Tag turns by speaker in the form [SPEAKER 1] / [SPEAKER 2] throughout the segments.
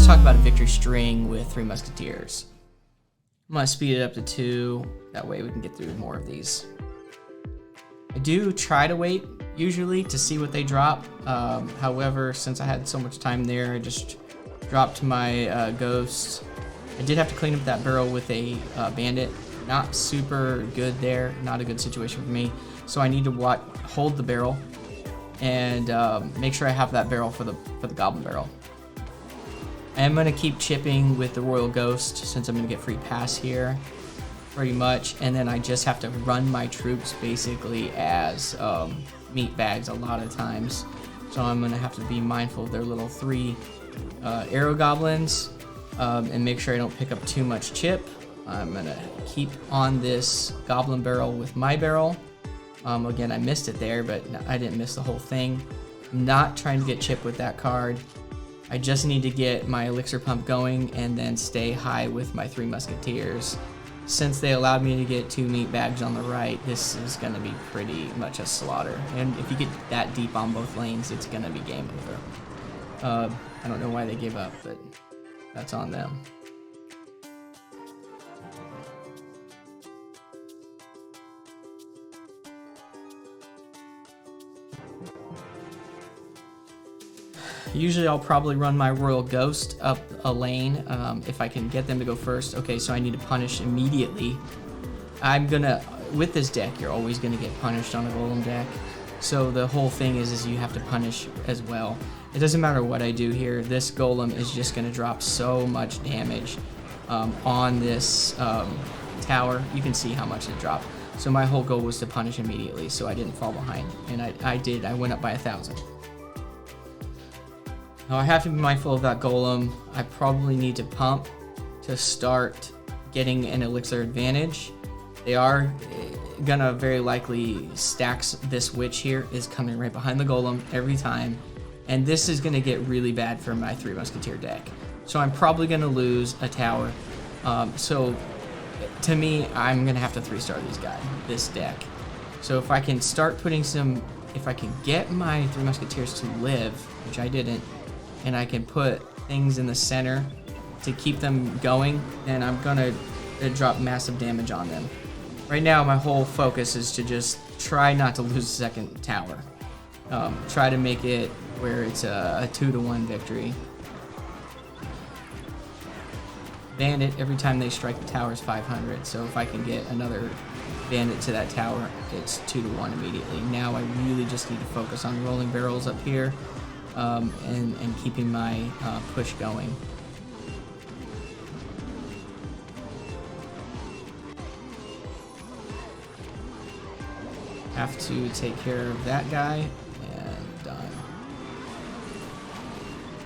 [SPEAKER 1] talk about a victory string with Three Musketeers. I'm going to speed it up to 2. That way we can get through more of these. I do try to wait, usually, to see what they drop. However, since I had so much time there, I just dropped my ghosts. I did have to clean up that barrel with a bandit. Not super good there. Not a good situation for me. So I need to hold the barrel and make sure I have that barrel for the goblin barrel. I'm going to keep chipping with the Royal Ghost since I'm going to get free pass here, pretty much. And then I just have to run my troops basically as meat bags a lot of times. So I'm going to have to be mindful of their little 3 arrow goblins and make sure I don't pick up too much chip. I'm going to keep on this goblin barrel with my barrel. Again, I missed it there, but I didn't miss the whole thing. I'm not trying to get chip with that card. I just need to get my elixir pump going and then stay high with my 3 musketeers. Since they allowed me to get 2 meat bags on the right, this is going to be pretty much a slaughter. And if you get that deep on both lanes, it's going to be game over. I don't know why they gave up, but that's on them. Usually I'll probably run my Royal Ghost up a lane if I can get them to go first. Okay, so I need to punish immediately. With this deck, you're always gonna get punished on a golem deck. So the whole thing is you have to punish as well. It doesn't matter what I do here. This golem is just gonna drop so much damage on this tower. You can see how much it dropped. So my whole goal was to punish immediately so I didn't fall behind. And I did. I went up by 1,000. Now I have to be mindful of that golem. I probably need to pump to start getting an elixir advantage. They are gonna very likely stacks. This witch here is coming right behind the golem every time, and this is gonna get really bad for my 3 musketeer deck. So I'm probably gonna lose a tower. So to me, I'm gonna have to 3-star this deck. So if I can start putting if I can get my 3 musketeers to live, which I didn't, and I can put things in the center to keep them going, then I'm gonna drop massive damage on them. Right now, my whole focus is to just try not to lose the second tower. Try to make it where it's a 2-to-1 victory. Bandit, every time they strike the tower is 500, so if I can get another bandit to that tower, it's 2-to-1 immediately. Now I really just need to focus on rolling barrels up here. And keeping my push going. Have to take care of that guy, and done.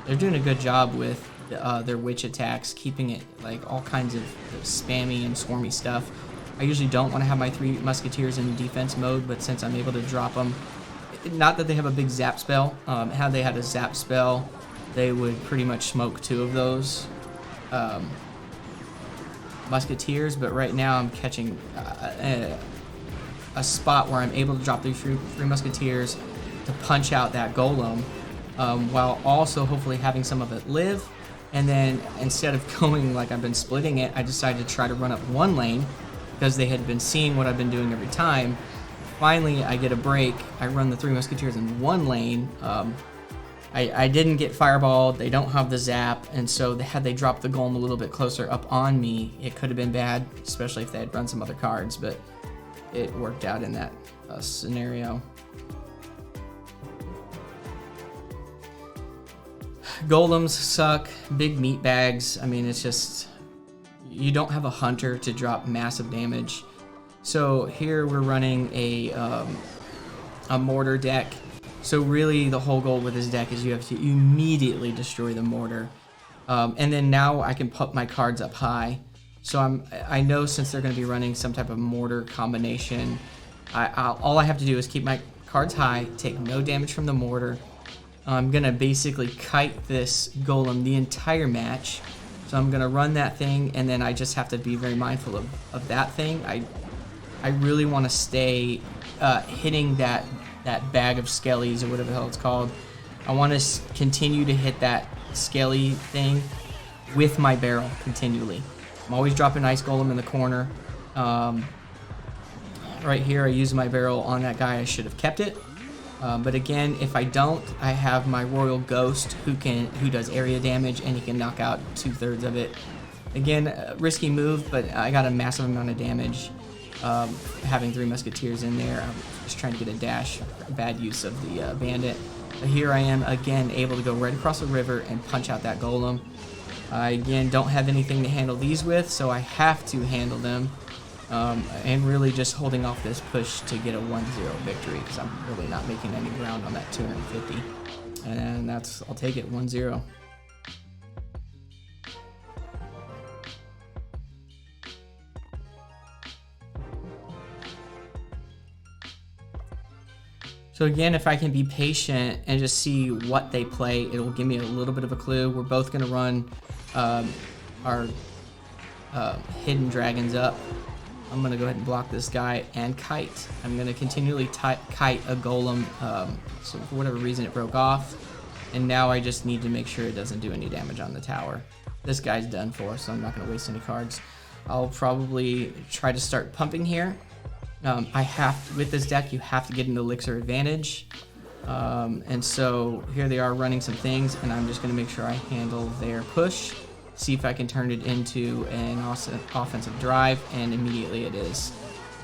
[SPEAKER 1] They're doing a good job with their witch attacks, keeping it like all kinds of spammy and swarmy stuff. I usually don't want to have my 3 musketeers in defense mode, but since I'm able to drop them, not that they have a big zap spell. Had they had a zap spell, they would pretty much smoke 2 of those musketeers. But right now I'm catching a spot where I'm able to drop these 3 musketeers to punch out that golem, while also hopefully having some of it live. And then instead of going like I've been splitting it, I decided to try to run up 1 lane because they had been seeing what I've been doing every time. Finally, I get a break. I run the 3 musketeers in 1 lane. I didn't get fireballed. They don't have the zap, and so had they dropped the golem a little bit closer up on me, it could have been bad, especially if they had run some other cards, but it worked out in that scenario. Golems suck. Big meat bags. I mean, it's just, you don't have a hunter to drop massive damage. So here we're running a mortar deck. So really the whole goal with this deck is you have to immediately destroy the mortar. And then now I can put my cards up high. So I know since they're going to be running some type of mortar combination, all I have to do is keep my cards high, take no damage from the mortar. I'm going to basically kite this golem the entire match. So I'm going to run that thing, and then I just have to be very mindful of that thing. I really want to stay hitting that bag of skellies or whatever the hell it's called. I want to continue to hit that skelly thing with my barrel continually. I'm always dropping Ice Golem in the corner. Right here, I use my barrel on that guy. I should have kept it. But again, if I don't, I have my Royal Ghost who does area damage, and he can knock out 2/3 of it. Again, risky move, but I got a massive amount of damage having 3 Musketeers in there. I'm just trying to get a dash. Bad use of the bandit. But here I am again able to go right across the river and punch out that golem. I again don't have anything to handle these with, so I have to handle them. And really just holding off this push to get a 1-0 victory, because I'm really not making any ground on that 250. And I'll take it, 1-0. So again, if I can be patient and just see what they play, it'll give me a little bit of a clue. We're both going to run our hidden dragons up. I'm going to go ahead and block this guy and kite. I'm going to continually kite a golem, so for whatever reason it broke off. And now I just need to make sure it doesn't do any damage on the tower. This guy's done for, so I'm not going to waste any cards. I'll probably try to start pumping here. With this deck, you have to get an elixir advantage. And so here they are running some things, and I'm just going to make sure I handle their push. See if I can turn it into an offensive drive, and immediately it is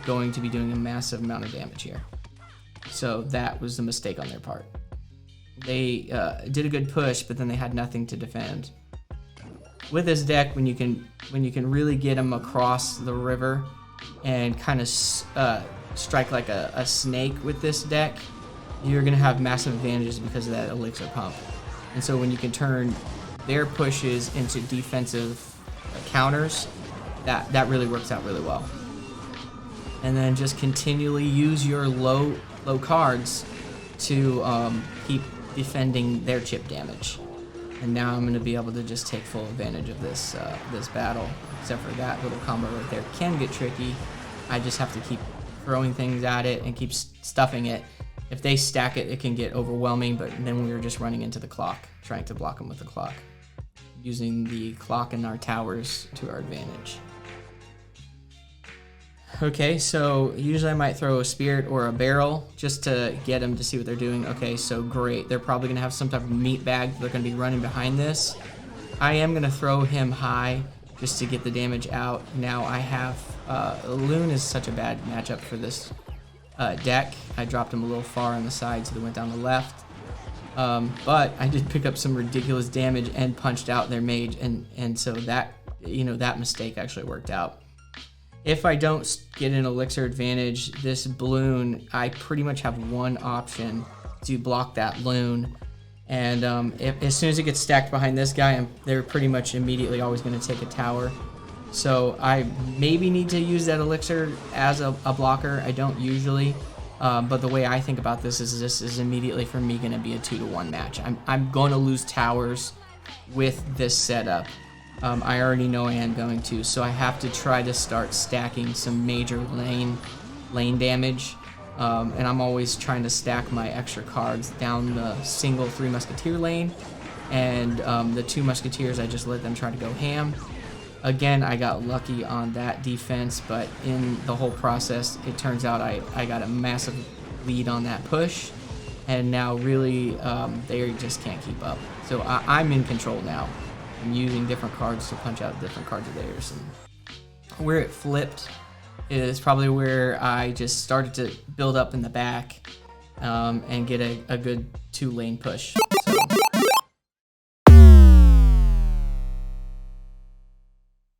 [SPEAKER 1] going to be doing a massive amount of damage here. So that was a mistake on their part. They did a good push, but then they had nothing to defend. With this deck, when you can really get them across the river and kind of strike like a snake with this deck, you're going to have massive advantages because of that elixir pump. And so when you can turn their pushes into defensive counters, that really works out really well. And then just continually use your low cards to keep defending their chip damage. And now I'm going to be able to just take full advantage of this battle. Except for that little combo right there can get tricky. I just have to keep throwing things at it and keep stuffing it. If they stack it, it can get overwhelming, but then we were just running into the clock, trying to block them with the clock, using the clock and our towers to our advantage. Okay, so usually I might throw a spirit or a barrel just to get them to see what they're doing. Okay, so great. They're probably going to have some type of meat bag. They're going to be running behind this. I am going to throw him high just to get the damage out. Now I have... Loon is such a bad matchup for this deck. I dropped him a little far on the side, so they went down the left. But I did pick up some ridiculous damage and punched out their mage, and so that, that mistake actually worked out. If I don't get an elixir advantage, this balloon, I pretty much have one option to block that loon. And as soon as it gets stacked behind this guy, they're pretty much immediately always going to take a tower. So I maybe need to use that elixir as a blocker. I don't usually. But the way I think about this is immediately for me going to be a 2-to-1 match. I'm going to lose towers with this setup. I already know I am going to, so I have to try to start stacking some major lane damage. And I'm always trying to stack my extra cards down the single 3 Musketeer lane. And the 2 Musketeers, I just let them try to go ham. Again, I got lucky on that defense, but in the whole process, it turns out I got a massive lead on that push, and now really they just can't keep up. So I'm in control now. I'm using different cards to punch out different cards of theirs. And where it flipped is probably where I just started to build up in the back and get a good 2-lane push. So